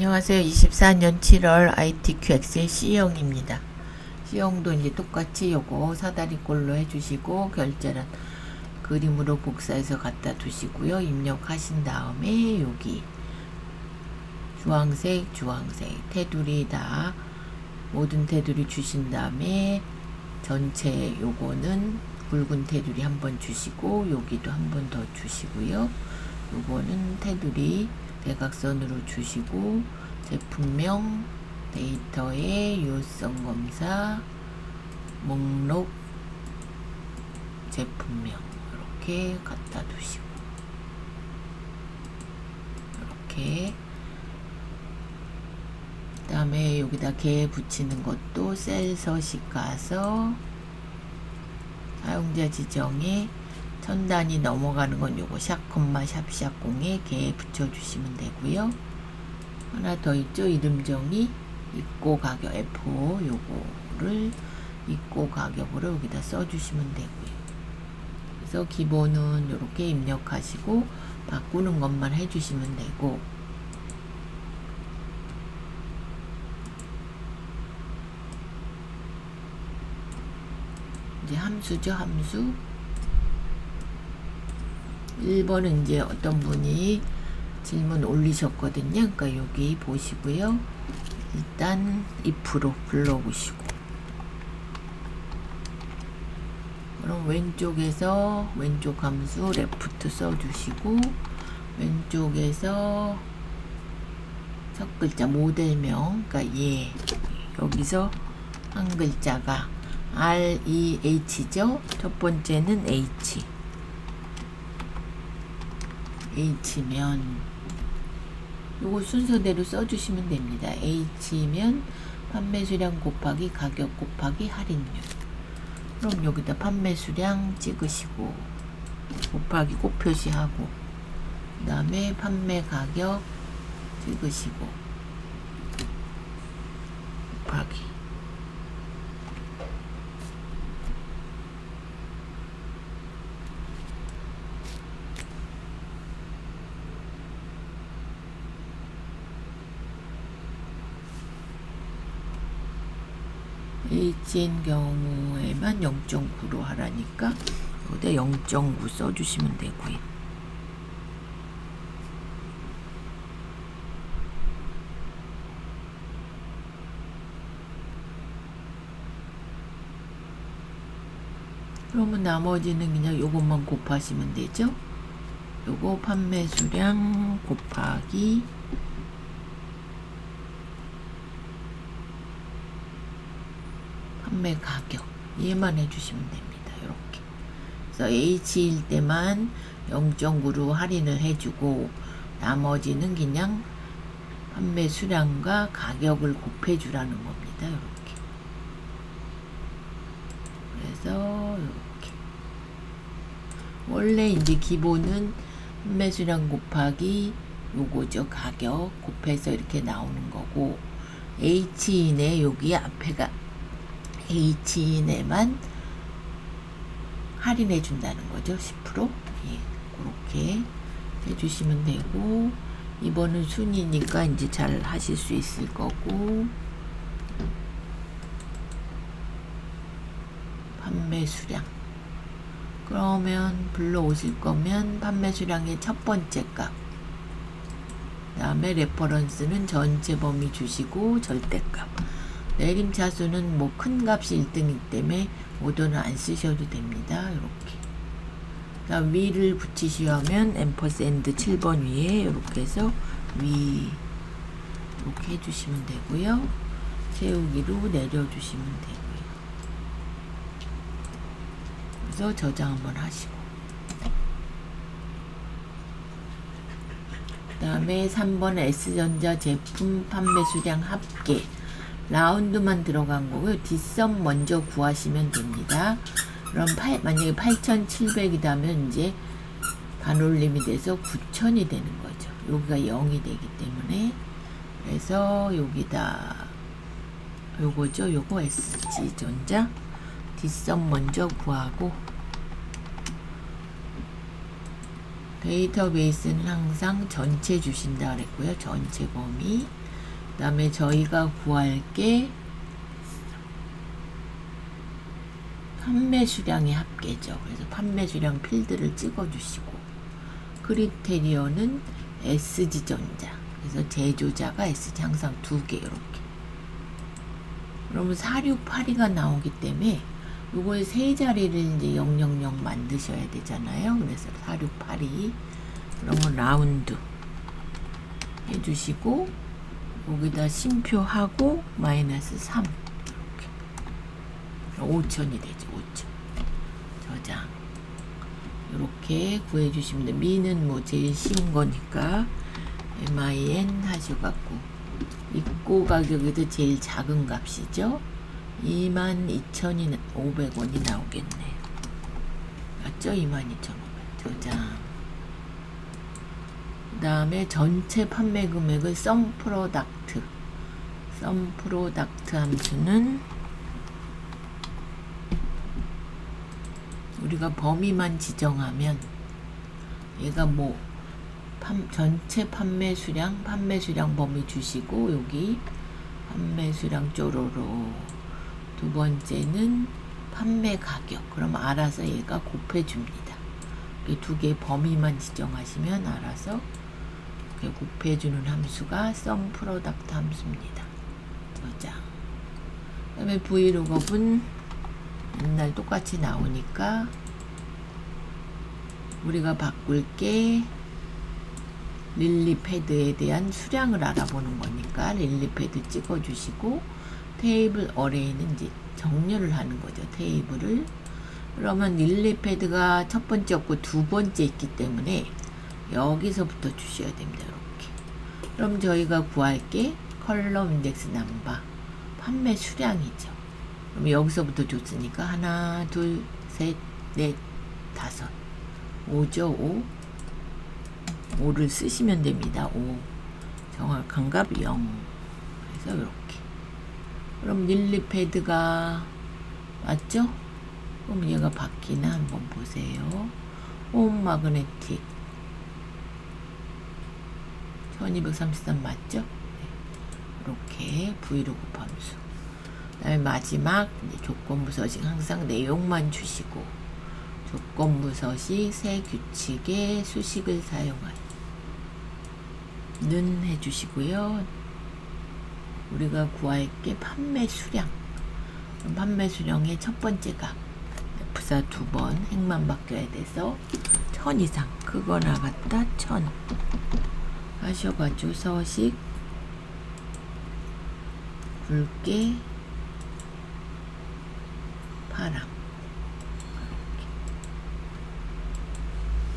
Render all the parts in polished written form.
안녕하세요. 24년 7월 ITQX의 C형입니다. C형도 이제 똑같이 요거 사다리꼴로 해주시고 결제는 그림으로 복사해서 갖다 두시고요. 입력하신 다음에 여기 주황색 테두리 다 모든 테두리 주신 다음에 전체 요거는 굵은 테두리 한번 주시고 여기도 한 번 더 주시고요. 요거는 테두리 대각선으로 주시고 제품명 데이터에 유효성 검사 목록 제품명 이렇게 갖다 두시고 이렇게 그 다음에 여기다 개 붙이는 것도 셀 서식 가서 사용자 지정에 1000단위 넘어가는 건 요거 샵콤마 샵0에 개 붙여주시면 되고요. 하나 더 있죠. 이름 정의 입고 가격 F5 요거를 입고 가격으로 여기다 써주시면 되고요. 그래서 기본은 이렇게 입력하시고 바꾸는 것만 해주시면 되고 이제 함수죠. 함수 1번은 이제 어떤 분이 질문 올리셨거든요. 그러니까 여기 보시고요. 일단 if로 불러보시고 그럼 왼쪽에서 왼쪽 함수 left 써주시고 왼쪽에서 첫 글자 모델명 그러니까 예 여기서 한 글자가 REH죠. 첫 번째는 H면 요거 순서대로 써주시면 됩니다. H면 판매 수량 곱하기 가격 곱하기 할인율. 그럼 여기다 판매 수량 찍으시고 곱하기 꼭 표시하고 그 다음에 판매 가격 찍으시고 곱하기 H인 경우에만 0.9로 하라니까 여기다 0.9 써주시면 되고요. 그러면 나머지는 그냥 요것만 곱하시면 되죠. 요거 판매 수량 곱하기 판매 가격 얘만 해주시면 됩니다. 이렇게 그래서 H일 때만 0.9로 할인을 해주고 나머지는 그냥 판매 수량과 가격을 곱해주라는 겁니다. 이렇게 그래서 이렇게 원래 이제 기본은 판매 수량 곱하기 요거죠. 가격 곱해서 이렇게 나오는 거고 H인에 여기 앞에가 H인에만 할인해 준다는 거죠. 10%. 예, 그렇게 해주시면 되고 이번은 순이니까 이제 잘 하실 수 있을 거고 판매 수량 그러면 불러오실 거면 판매 수량의 첫 번째 값 그 다음에 레퍼런스는 전체 범위 주시고 절대값 내림차수는 뭐 큰 값이 1등이기 때문에 오더는 안 쓰셔도 됩니다. 이렇게. 그다음 위를 붙이시면 앰퍼샌드 7번 위에 이렇게 해서 위 이렇게 해주시면 되고요. 채우기로 내려주시면 되고요. 그래서 저장 한번 하시고 그 다음에 3번 S전자 제품 판매 수량 합계 라운드만 들어간 거고요. 뒷섬 먼저 구하시면 됩니다. 그럼 만약에 8,700이라면 이제 반올림이 돼서 9,000이 되는 거죠. 여기가 0이 되기 때문에 그래서 여기다 요거죠. 요거 SG전자 뒷섬 먼저 구하고 데이터베이스는 항상 전체 주신다 그랬고요. 전체 범위 그 다음에 저희가 구할 게 판매 수량의 합계죠. 그래서 판매 수량 필드를 찍어주시고, 크리테리어는 SG전자. 그래서 제조자가 SG 항상 2개 이렇게. 그러면 4682가 나오기 때문에 요걸 세 자리를 이제 000 만드셔야 되잖아요. 그래서 4682. 그러면 라운드 해주시고, 여기다 심표하고 마이너스 3 이렇게 5,000이 되죠. 5,000 저장 이렇게 구해주시면 돼요. 미는 뭐 제일 쉬운 거니까 MIN 하셔갖고, 입고 가격에도 제일 작은 값이죠. 22,500원이 나오겠네. 맞죠? 22,500 저장. 그 다음에 전체 판매 금액을 썸 프로덕트 함수는 우리가 범위만 지정하면 얘가 뭐 전체 판매 수량 범위 주시고, 여기 판매 수량 쪼로로, 두 번째는 판매 가격. 그럼 알아서 얘가 곱해줍니다. 이 두 개 범위만 지정하시면 알아서 곱해주는 함수가 썸 프로덕트 함수입니다. 저장. 그 다음에 브이로그업은 맨날 똑같이 나오니까 우리가 바꿀 게 릴리패드에 대한 수량을 알아보는 거니까 릴리패드 찍어주시고, 테이블 어레이는 이제 정렬을 하는 거죠. 테이블을. 그러면 릴리패드가 첫 번째 없고 두 번째 있기 때문에 여기서부터 주셔야 됩니다. 이렇게. 그럼 저희가 구할 게 컬럼 인덱스 넘버, 판매 수량이죠. 그럼 여기서부터 줬으니까 하나, 둘, 셋, 넷, 다섯. 5죠. 5를 쓰시면 됩니다. 5. 정확한 값 0. 그래서 이렇게. 그럼 릴리패드가 맞죠? 그럼 얘가 바뀌나 한번 보세요. 홈 마그네틱 1233 맞죠? 네. 이렇게 브이로그 함수. 그 다음에 마지막 조건부 서식 항상 내용만 주시고, 조건부 서식 새 규칙의 수식을 사용하는 해주시고요. 우리가 구할 게 판매 수량. 판매 수량의 첫 번째 값. F사 2번 행만 바뀌어야 돼서 1000 이상 크거나 같다 1000 하셔가지고 서식 굵게 파랑.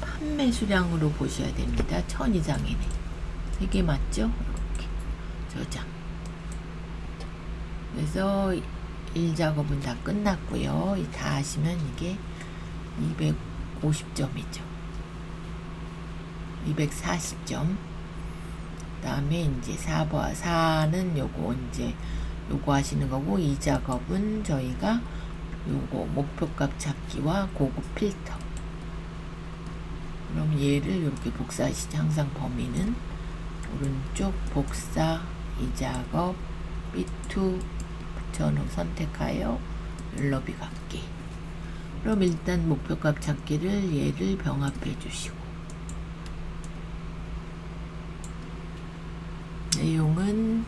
판매 수량으로 보셔야 됩니다. 1000 이상이네. 이게 맞죠? 이렇게 저장. 그래서 1작업은 다 끝났고요. 다 하시면 이게 250점이죠. 240점. 그 다음에 이제 4는 요거 이제 요거 하시는 거고, 2작업은 저희가 요거 목표값 찾기와 고급 필터. 그럼 얘를 이렇게 복사하시죠. 항상 범위는 오른쪽 복사, 2작업, B2 붙여놓은 선택하여 율러비 갖기. 그럼 일단 목표값 찾기를 얘를 병합해 주시고, 내용은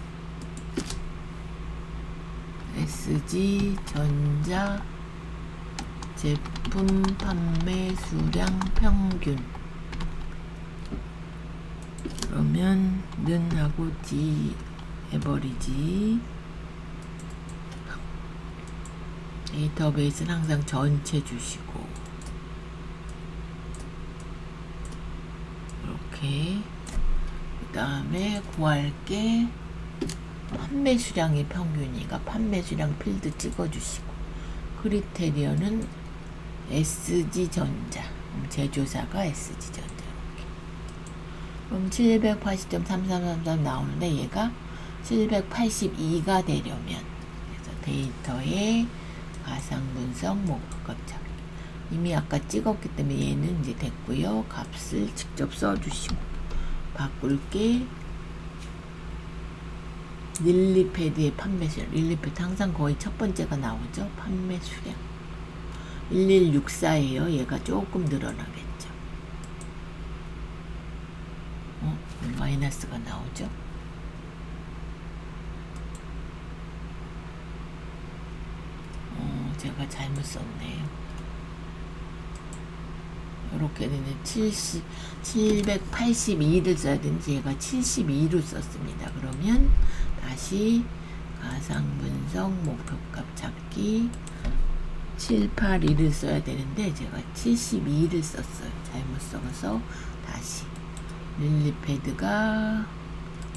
SG 전자 제품 판매 수량 평균. 그러면 는 하고 D 에버리지. 데이터베이스는 항상 전체 주시고, 이렇게. 그 다음에 구할 게 판매 수량의 평균이니까 판매 수량 필드 찍어주시고, 크리테리어는 SG전자, 제조사가 SG전자. 그럼 780.3333 나오는데 얘가 782가 되려면, 그래서 데이터에 가상 분석 목표값 찾기. 이미 아까 찍었기 때문에 얘는 이제 됐고요. 값을 직접 써주시고, 바꿀 게 릴리패드의 판매 수량. 릴리패드 항상 거의 첫 번째가 나오죠. 판매 수량 1164예요. 얘가 조금 늘어나겠죠. 마이너스가 나오죠. 제가 잘못 썼네요. 이렇게 되는 782를 써야 되는지 얘가 72로 썼습니다. 그러면 다시 가상분석 목표값 찾기 782를 써야 되는데 제가 72를 썼어요. 잘못 써서 다시 릴리패드가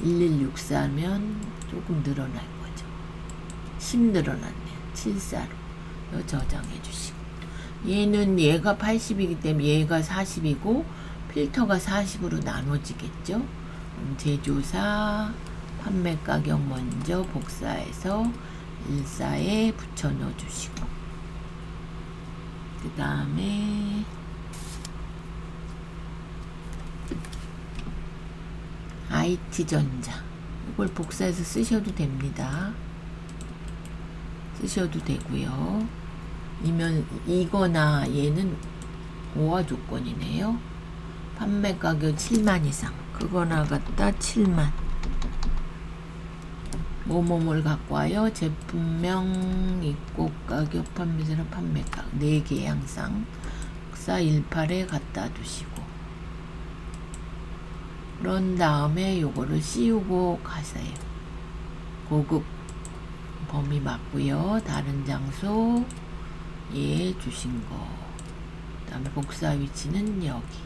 1164면 조금 늘어날 거죠. 10 늘어났네요. 74로 저장해 주시고, 얘는 얘가 80이기 때문에 얘가 40이고 필터가 40으로 나눠지겠죠. 제조사 판매 가격 먼저 복사해서 14에 붙여 넣어 주시고, 그 다음에 IT전자 이걸 복사해서 쓰셔도 됩니다. 쓰셔도 되고요. 이거나 얘는 오화 조건이네요. 판매 가격 7만 이상 그거나 갖다 7만 뭐뭐뭘 갖고 와요. 제품명 입고 가격 판매자는 판매가 4개 항상 복사 18에 갖다 두시고, 그런 다음에 요거를 씌우고 가세요. 고급 범위 맞고요. 다른 장소 예 주신 거, 그 다음에 복사 위치는 여기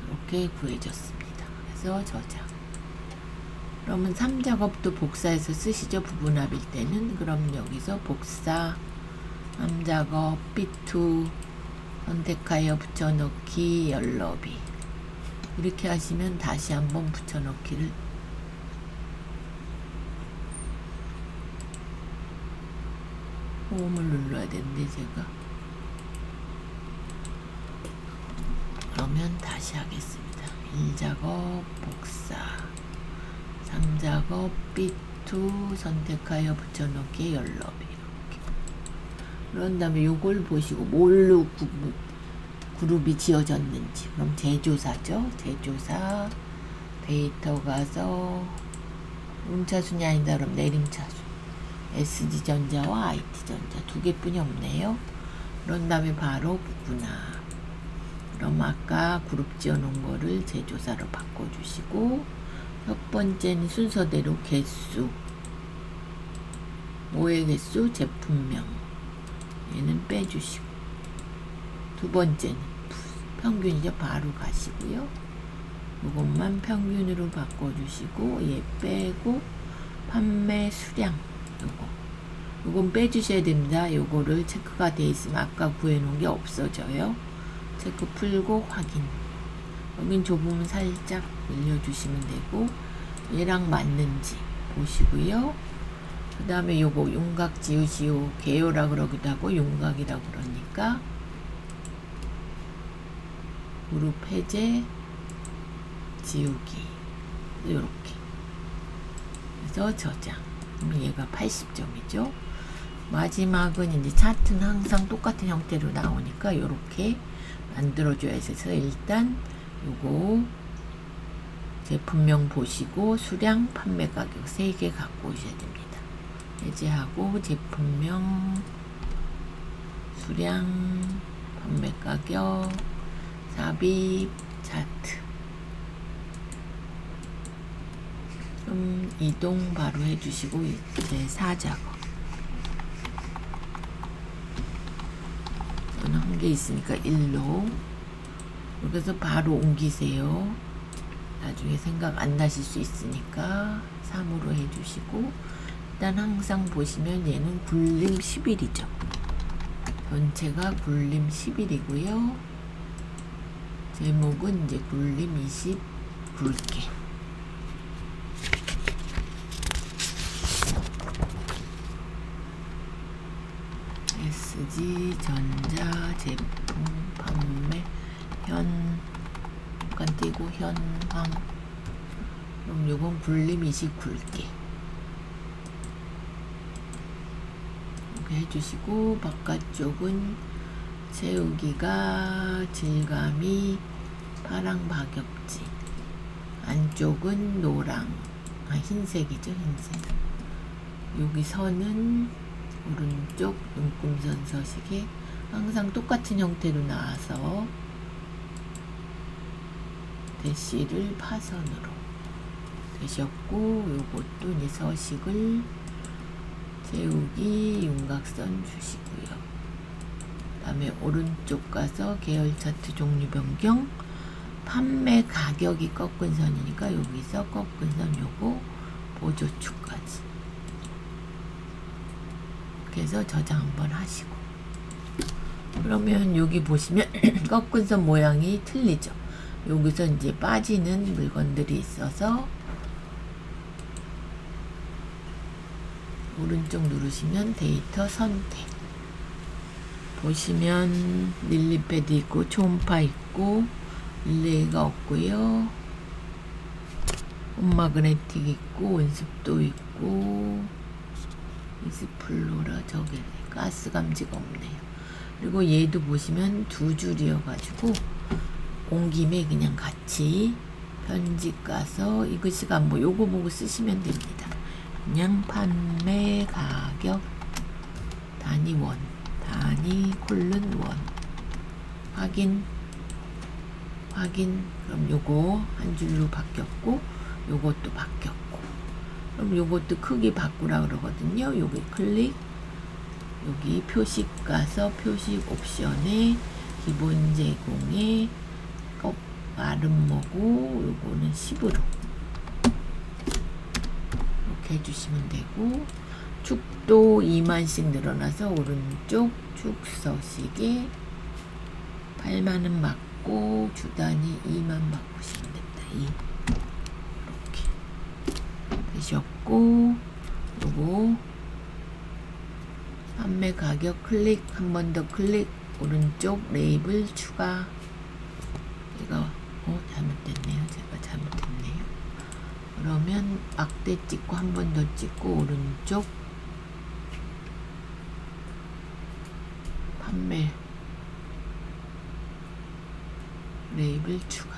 이렇게 구해졌습니다. 그래서 저장. 그러면 3작업도 복사해서 쓰시죠. 부분합일 때는. 그럼 여기서 복사 3작업 B2 선택하여 붙여넣기 열너비 이렇게 하시면 다시 한번 붙여넣기를 홈을 눌러야 되는데 제가 그러면 다시 하겠습니다. 1작업 복사 3작업 B2 선택하여 붙여넣기 열너비 이렇게. 그런 다음에 요걸 보시고 뭘로 그룹이 지어졌는지. 그럼 제조사죠. 제조사 데이터 가서 음차순이 아니다. 그럼 내림차순 SG전자와 IT전자 2개뿐이 없네요. 그런 다음에 바로 구나. 그럼 아까 그룹 지어놓은 거를 제조사로 바꿔주시고, 첫 번째는 순서대로 개수, 뭐의 개수? 제품명 얘는 빼주시고, 두 번째는 평균이죠. 바로 가시고요. 이것만 평균으로 바꿔주시고 얘 빼고 판매 수량 요건 빼주셔야 됩니다. 요거를 체크가 돼 있으면 아까 구해놓은 게 없어져요. 체크 풀고 확인. 여긴 좁으면 살짝 늘려주시면 되고 얘랑 맞는지 보시고요. 그 다음에 요거 윤곽 지우시오. 개요라 그러기도 하고 윤곽이라 그러니까 그룹 해제 지우기 요렇게 그래서 저장. 얘가 80점이죠. 마지막은 이제 차트는 항상 똑같은 형태로 나오니까 요렇게 만들어줘야 해서 일단 요거 제품명 보시고 수량 판매 가격 3개 갖고 오셔야 됩니다. 해제하고 제품명 수량 판매 가격 삽입 차트. 좀 이동 바로 해주시고 이제 4작업 저는 한 개 있으니까 1로 그래서 바로 옮기세요. 나중에 생각 안 나실 수 있으니까 3으로 해주시고, 일단 항상 보시면 얘는 굴림 10일이죠. 전체가 굴림 10일이고요. 제목은 이제 굴림 20 굵게. SG전자 제품 판매 현 잠깐 띄고 현황 그럼 요건 굴림이시 굵게 이렇게 해주시고, 바깥쪽은 채우기가 질감이 파랑 박엽지, 안쪽은 노랑, 흰색이죠, 흰색. 여기 선은 오른쪽 눈금선 서식에 항상 똑같은 형태로 나와서 대시를 파선으로 되셨고, 요것도 이제 서식을 채우기 윤곽선 주시고요. 그 다음에 오른쪽 가서 계열 차트 종류 변경, 판매 가격이 꺾은 선이니까 여기서 꺾은 선 요거 보조축까지 이렇게 해서 저장 한번 하시고, 그러면 여기 보시면 꺾은 선 모양이 틀리죠. 여기서 이제 빠지는 물건들이 있어서 오른쪽 누르시면 데이터 선택 보시면 릴리패드 있고 초음파 있고 릴레이가 없고요. 온마그네틱 있고 온습도 있고 이스플로라, 저게 가스 감지가 없네요. 그리고 얘도 보시면 두 줄이어 가지고 온 김에 그냥 같이 편집 가서 이것이 뭐 요거 보고 쓰시면 됩니다. 그냥 판매 가격 단위 원, 단위 콜론 원, 확인. 그럼 요거 한 줄로 바뀌었고 요것도 바뀌었고, 그럼 요것도 크기 바꾸라 그러거든요. 여기 클릭, 여기 표식 가서 표식 옵션에 기본 제공에 아름모고 요거는 10으로 이렇게 해주시면 되고, 축도 2만씩 늘어나서 오른쪽 축 서식에 8만원 맞고 주단위 2만 바꾸시면 됩니다. 이렇게 되셨고, 요거 판매 가격 클릭, 한 번 더 클릭, 오른쪽 레이블 추가. 제가 잘못됐네요. 제가 잘못했네요. 그러면 막대 찍고 한 번 더 찍고 오른쪽 판매 레이블 추가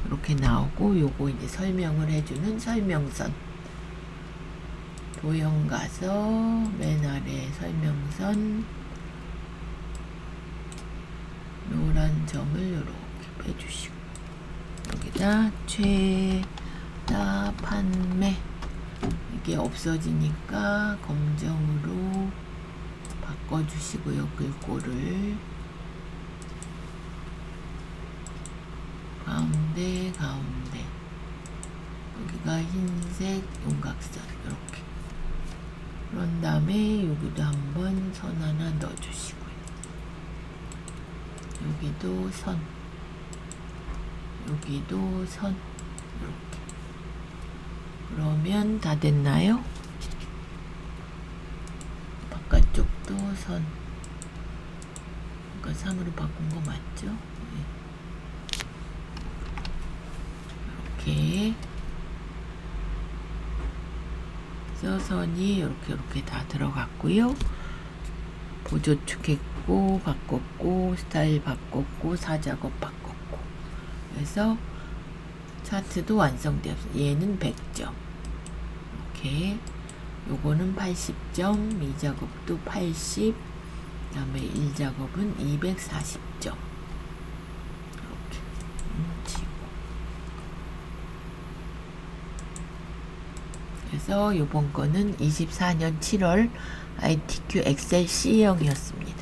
이렇게 나오고, 요거 이제 설명을 해주는 설명선 도형 가서 맨 아래 설명선 노란 점을 이렇게 빼주시고, 여기다 최다 판매 이게 없어지니까 검정으로 바꿔주시고요. 글꼴을 가운데 여기가 흰색 윤곽선 이렇게. 그런 다음에 여기도 한번 선 하나 넣어주시고요. 여기도 선, 여기도 선 이렇게. 그러면 다 됐나요? 바깥쪽도 선. 그러니까 3으로 바꾼 거 맞죠? 네. 이렇게 그래서 선이 이렇게 다 들어갔고요. 보조축했고 바꿨고 스타일 바꿨고 사작업 바꿨고, 그래서 차트도 완성되었어요. 얘는 100점 이렇게, 요거는 80점, 이 작업도 80, 그 다음에 1작업은 240점 이렇게 치고. 그래서 요번 거는 24년 7월 ITQ 엑셀 C형이었습니다.